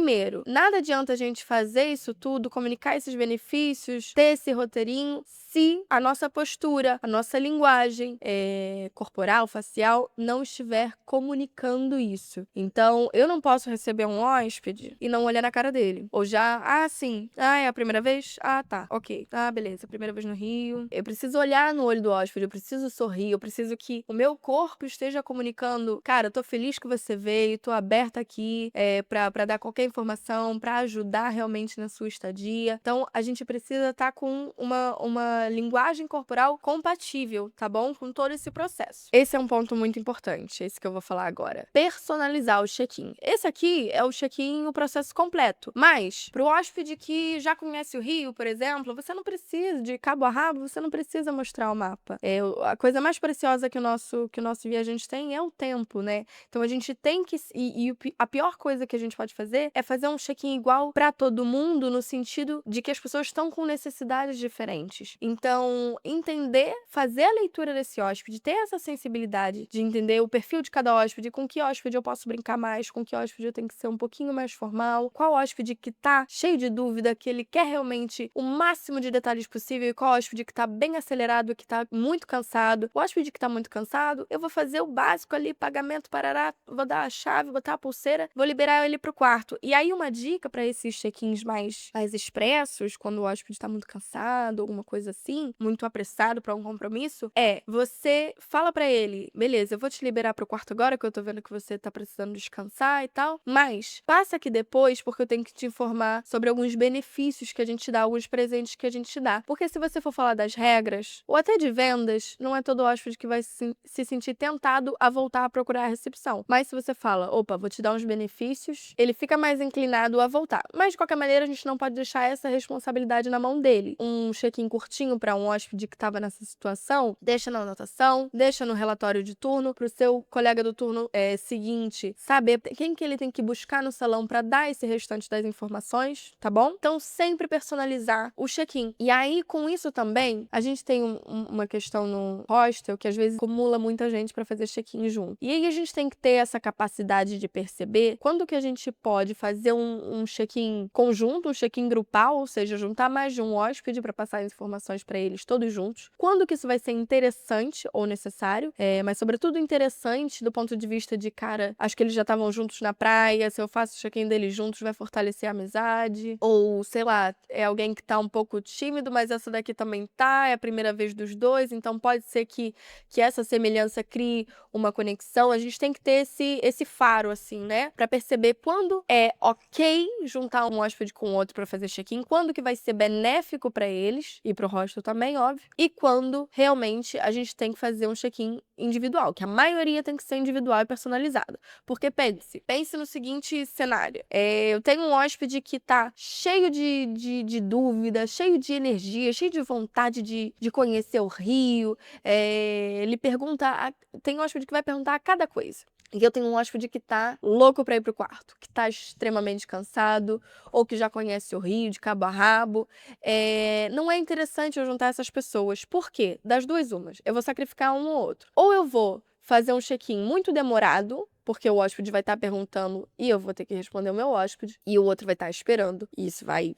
primeiro, nada adianta a gente fazer isso tudo, comunicar esses benefícios, ter esse roteirinho, se a nossa postura, a nossa linguagem corporal, facial, não estiver comunicando isso. Então, eu não posso receber um hóspede e não olhar na cara dele. Ou já, sim, é a primeira vez? Tá, ok. Beleza, primeira vez no Rio. Eu preciso olhar no olho do hóspede, eu preciso sorrir, eu preciso que o meu corpo esteja comunicando, cara, eu tô feliz que você veio, tô aberta aqui pra dar qualquer informação, pra ajudar realmente na sua estadia. Então, a gente precisa estar com uma linguagem corporal compatível, tá bom? Com todo esse processo. Esse é um ponto muito importante, esse que eu vou falar agora. Personalizar o check-in. Esse aqui é o check-in, o processo completo. Mas, pro hóspede que já conhece o Rio, por exemplo, você não precisa, de cabo a rabo, você não precisa mostrar o mapa. A coisa mais preciosa que o nosso viajante tem é o tempo, né? Então, a gente tem que... a pior coisa que a gente pode fazer é fazer um check-in igual pra todo mundo, no sentido de que as pessoas estão com necessidades diferentes. Então, entender, fazer a leitura desse hóspede, ter essa sensibilidade de entender o perfil de cada hóspede, com que hóspede eu posso brincar mais, com que hóspede eu tenho que ser um pouquinho mais formal, qual hóspede que tá cheio de dúvida, que ele quer realmente o máximo de detalhes possível, e qual hóspede que tá bem acelerado, que tá muito cansado. O hóspede que tá muito cansado, eu vou fazer o básico ali, pagamento, parará, vou dar a chave, botar a pulseira, vou liberar ele pro quarto. E aí, uma dica pra esses check-ins mais expressos, quando o hóspede tá muito cansado, alguma coisa assim, muito apressado pra um compromisso, você fala pra ele, beleza, eu vou te liberar pro quarto agora, que eu tô vendo que você tá precisando descansar e tal, mas passa aqui depois, porque eu tenho que te informar sobre alguns benefícios que a gente dá, alguns presentes que a gente dá. Porque se você for falar das regras, ou até de vendas, não é todo hóspede que vai se sentir tentado a voltar a procurar a recepção. Mas se você fala, opa, vou te dar uns benefícios, ele fica mais inclinado a voltar. Mas, de qualquer maneira, a gente não pode deixar essa responsabilidade na mão dele. Um check-in curtinho para um hóspede que estava nessa situação, deixa na anotação, deixa no relatório de turno, pro seu colega do turno seguinte saber quem que ele tem que buscar no salão para dar esse restante das informações, tá bom? Então, sempre personalizar o check-in. E aí, com isso também, a gente tem uma questão no hostel que às vezes acumula muita gente para fazer check-in junto. E aí a gente tem que ter essa capacidade de perceber quando que a gente pode fazer um check-in conjunto, um check-in grupal, ou seja, juntar mais de um hóspede para passar as informações para eles todos juntos. Quando que isso vai ser interessante ou necessário, mas sobretudo interessante do ponto de vista de, cara, acho que eles já estavam juntos na praia, se eu faço o check-in deles juntos vai fortalecer a amizade. Ou, sei lá, é alguém que tá um pouco tímido, mas essa daqui também tá, é a primeira vez dos dois, então pode ser que essa semelhança crie uma conexão. A gente tem que ter esse faro, assim, né? Pra perceber quando é ok juntar um hóspede com o outro pra fazer check-in, quando que vai ser benéfico pra eles, e pro hostel também, óbvio, e quando realmente a gente tem que fazer um check-in individual, que a maioria tem que ser individual e personalizado. Porque pense no seguinte cenário. Eu tenho um hóspede que tá cheio de dúvida, cheio de energia, cheio de vontade de conhecer o Rio. Ele pergunta... Tem hóspede que vai perguntar a cada coisa. E eu tenho um hóspede que tá louco pra ir pro quarto, que tá extremamente cansado, ou que já conhece o Rio de cabo a rabo. Não é interessante eu juntar essas pessoas. Por quê? Das duas umas. Eu vou sacrificar um ou outro. Ou eu vou fazer um check-in muito demorado, porque o hóspede vai estar perguntando e eu vou ter que responder o meu hóspede, e o outro vai estar esperando, e isso vai,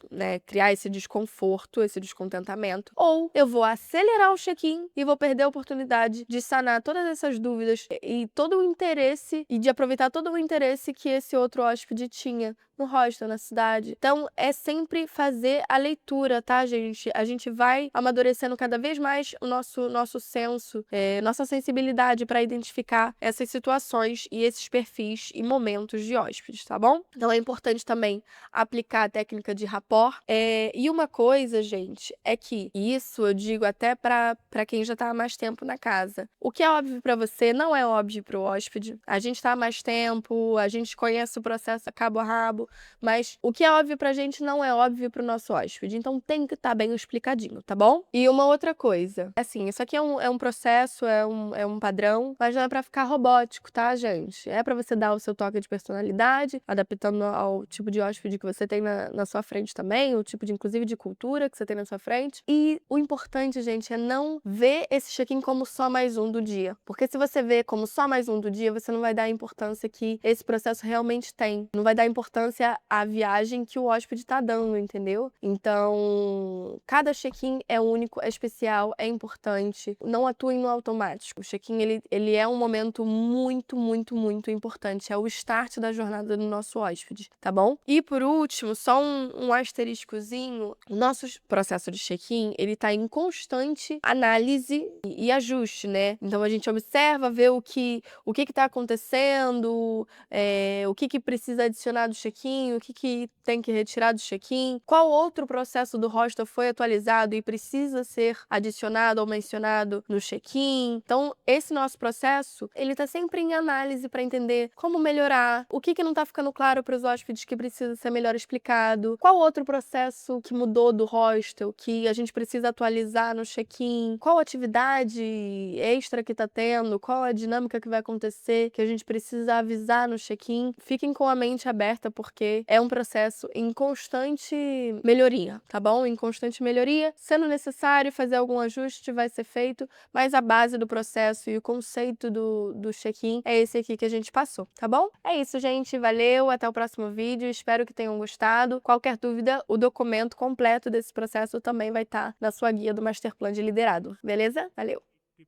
criar esse desconforto, esse descontentamento. Ou eu vou acelerar o check-in e vou perder a oportunidade de sanar todas essas dúvidas e todo o interesse, e de aproveitar todo o interesse que esse outro hóspede tinha no hostel, na cidade. Então, é sempre fazer a leitura, tá, gente? A gente vai amadurecendo cada vez mais o nosso senso, nossa sensibilidade para identificar essas situações e esses perfis e momentos de hóspedes, tá bom? Então, é importante também aplicar a técnica de rapport. E uma coisa, gente, é que isso eu digo até para quem já tá há mais tempo na casa. O que é óbvio para você não é óbvio para o hóspede. A gente tá há mais tempo, a gente conhece o processo a cabo a rabo, mas o que é óbvio pra gente não é óbvio pro nosso hóspede. Então tem que estar bem explicadinho, tá bom? E uma outra coisa, assim, isso aqui é um processo, é um padrão, mas não é pra ficar robótico, tá, gente? É pra você dar o seu toque de personalidade, adaptando ao tipo de hóspede que você tem na sua frente também, o tipo de, inclusive, de cultura que você tem na sua frente. E o importante, gente, é não ver esse check-in como só mais um do dia. Porque se você vê como só mais um do dia, você não vai dar a importância que esse processo realmente tem. Não vai dar a importância importância à viagem que o hóspede está dando, entendeu? Então, cada check-in é único, é especial, é importante. Não atuem no automático. O check-in, ele é um momento muito, muito, muito importante. É o start da jornada do nosso hóspede, tá bom? E por último, só um asteriscozinho, o nosso processo de check-in, ele tá em constante análise e ajuste, né? Então a gente observa, vê o que está acontecendo, o que precisa adicionar do check-in, o que tem que retirar do check-in, qual outro processo do hostel foi atualizado e precisa ser adicionado ou mencionado no check-in. Então, esse nosso processo, ele está sempre em análise para entender como melhorar, o que não está ficando claro para os hóspedes que precisa ser melhor explicado, qual outro processo que mudou do hostel que a gente precisa atualizar no check-in, qual atividade extra que está tendo, qual a dinâmica que vai acontecer que a gente precisa avisar no check-in. Fiquem com a mente aberta porque é um processo em constante melhoria, tá bom? Em constante melhoria. Sendo necessário fazer algum ajuste, vai ser feito, mas a base do processo e o conceito do check-in é esse aqui que a gente passou, tá bom? É isso, gente. Valeu, até o próximo vídeo. Espero que tenham gostado. Qualquer dúvida, o documento completo desse processo também vai estar na sua guia do Master Plan de Liderado, beleza? Valeu!